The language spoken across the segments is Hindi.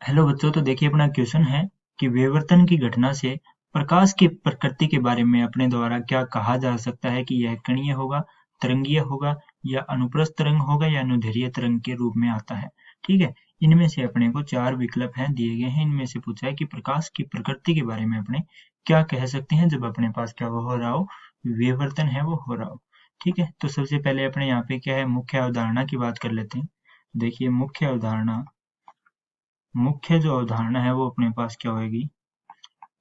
हेलो बच्चों, तो देखिए अपना क्वेश्चन है कि विवर्तन की घटना से प्रकाश की प्रकृति के बारे में अपने द्वारा क्या कहा जा सकता है कि यह कणीय होगा, तरंगीय होगा या अनुप्रस्थ तरंग होगा या अनुदैर्ध्य तरंग के रूप में आता है। ठीक है, इनमें से अपने को चार विकल्प हैं दिए गए हैं। इनमें से पूछा है कि प्रकाश की प्रकृति के बारे में अपने क्या कह सकते हैं जब अपने पास क्या हो रहा हो, विवर्तन है वो हो रहा हो। ठीक है, तो सबसे पहले अपने यहाँ पे क्या है, मुख्य अवधारणा की बात कर लेते हैं। देखिए मुख्य जो अवधारणा है वो अपने पास क्या होगी,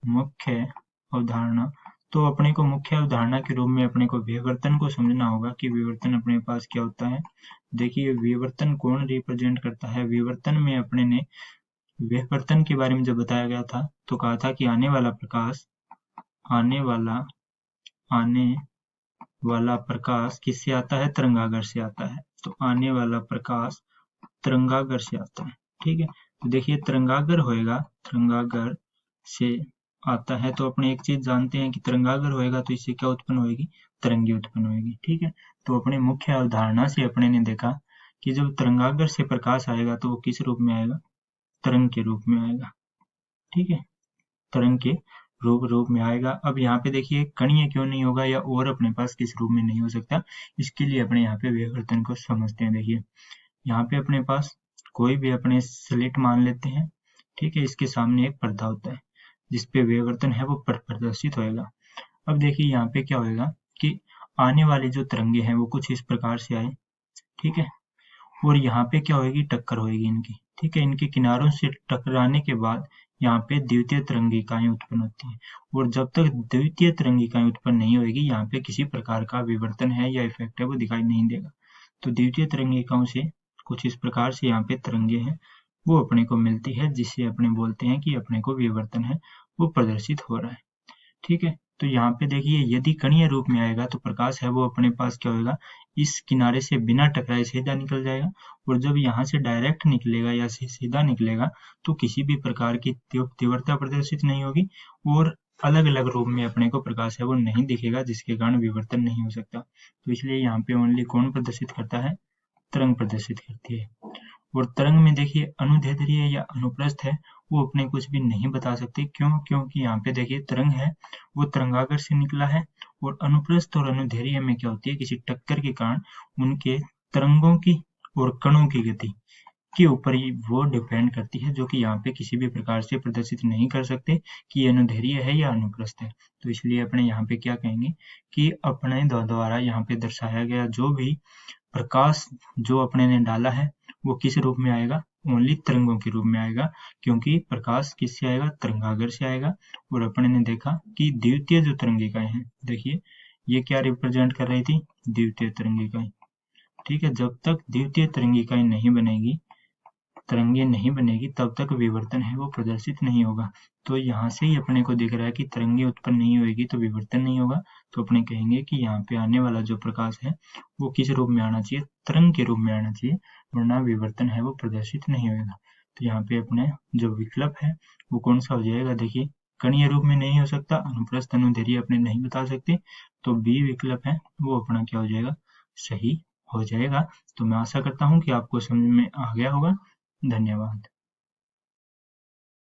मुख्य अवधारणा। तो अपने को मुख्य अवधारणा के रूप में अपने को विवर्तन को समझना होगा कि विवर्तन अपने पास क्या होता है। देखिए विवर्तन कौन रिप्रेजेंट करता है। विवर्तन में अपने ने विवर्तन के बारे में जब बताया गया था तो कहा था कि आने वाला आने वाला प्रकाश किससे आता है, तरंगागर से आता है। तो आने वाला प्रकाश तरंगागर से आता है। ठीक है, तो देखिए तरंगागर से आता है। तो अपने एक चीज जानते हैं कि तरंगागर होएगा तो इससे क्या उत्पन्न होएगी, तरंगे उत्पन्न होएगी। ठीक है, तो अपने मुख्य अवधारणा से अपने ने देखा कि जब तरंगागर से प्रकाश आएगा तो वो किस रूप में आएगा, तरंग के रूप में आएगा। ठीक है, तरंग के रूप में आएगा। अब यहाँ पे देखिए कणीय क्यों नहीं होगा या और अपने पास किस रूप में नहीं हो सकता, इसके लिए अपने यहाँ पे विवर्तन को समझते हैं। देखिए यहाँ पे अपने पास कोई भी अपने स्लिट मान लेते हैं। ठीक है, इसके सामने एक पर्दा होता है जिसपे विवर्तन है वो प्रदर्शित होएगा। अब देखिए यहाँ पे क्या होएगा कि आने वाली जो तरंगे हैं वो कुछ इस प्रकार से आए। ठीक है, और यहाँ पे क्या होएगी, टक्कर होएगी इनकी। ठीक है, इनके किनारों से टकराने के बाद यहाँ पे द्वितीय तरंगिकाएं उत्पन्न होती हैं। और जब तक द्वितीय तरंगिकाएं उत्पन्न नहीं होगी यहाँ पे किसी प्रकार का विवर्तन है या इफेक्ट है वो दिखाई नहीं देगा। तो द्वितीय तरंगिकाओं से कुछ इस प्रकार से यहाँ पे तरंगे हैं वो अपने को मिलती है, जिससे अपने बोलते हैं कि अपने को विवर्तन है वो प्रदर्शित हो रहा है। ठीक है, तो यहाँ पे देखिए यदि कणीय रूप में आएगा तो प्रकाश है वो अपने पास क्या होगा, इस किनारे से बिना टकराए सीधा निकल जाएगा। और जब यहाँ से डायरेक्ट निकलेगा या सीधा निकलेगा तो किसी भी प्रकार की तीव्रता प्रदर्शित नहीं होगी और अलग अलग रूप में अपने को प्रकाश है वो नहीं दिखेगा, जिसके कारण विवर्तन नहीं हो सकता। तो इसलिए यहाँ पे ओनली कौन प्रदर्शित करता है, तरंग प्रदर्शित करती है। और तरंग में देखिए अनुदैर्ध्य या अनुप्रस्थ है वो अपने कुछ भी नहीं बता सकते। क्यों, क्योंकि यहाँ पे देखिए तरंग है वो तरंगागर से निकला है। और अनुप्रस्थ और अनुदैर्ध्य में क्या होती है, किसी टक्कर के कारण उनके तरंगों की और कणों की गति के ऊपर ही वो डिपेंड करती है, जो कि यहाँ पे किसी भी प्रकार से प्रदर्शित नहीं कर सकते कि ये अनुदैर्ध्य है या अनुप्रस्थ है। तो इसलिए अपने यहाँ पे क्या कहेंगे कि अपने द्वारा यहाँ पे दर्शाया गया जो भी प्रकाश जो अपने ने डाला है वो किस रूप में आएगा, ओनली तरंगों के रूप में आएगा। क्योंकि प्रकाश किससे आएगा, तरंगागर से आएगा। और अपने ने देखा कि द्वितीय जो तरंगिकाएं हैं, देखिए ये क्या रिप्रेजेंट कर रही थी, द्वितीय तरंगिकाएं। ठीक है, जब तक द्वितीय तरंगिकाएं नहीं बनेगी, तरंगे नहीं बनेगी, तब तक विवर्तन है वो प्रदर्शित नहीं होगा। तो यहाँ से ही अपने को दिख रहा है कि तरंगे उत्पन्न नहीं होगी तो विवर्तन नहीं होगा। तो अपने कहेंगे कि यहाँ पे आने वाला जो प्रकाश है वो किस रूप में आना चाहिए, तरंग के रूप में आना चाहिए, वरना विवर्तन है वो प्रदर्शित नहीं होगा। तो यहाँ पे अपने जो विकल्प है वो कौन सा हो जाएगा, देखिए कणीय रूप में नहीं हो सकता, अनुप्रस्थ अनुदैर्ध्य अपने नहीं बता सकते, तो बी विकल्प है वो अपना क्या हो जाएगा, सही हो जाएगा। तो मैं आशा करता हूँ कि आपको समझ में आ गया होगा। धन्यवाद।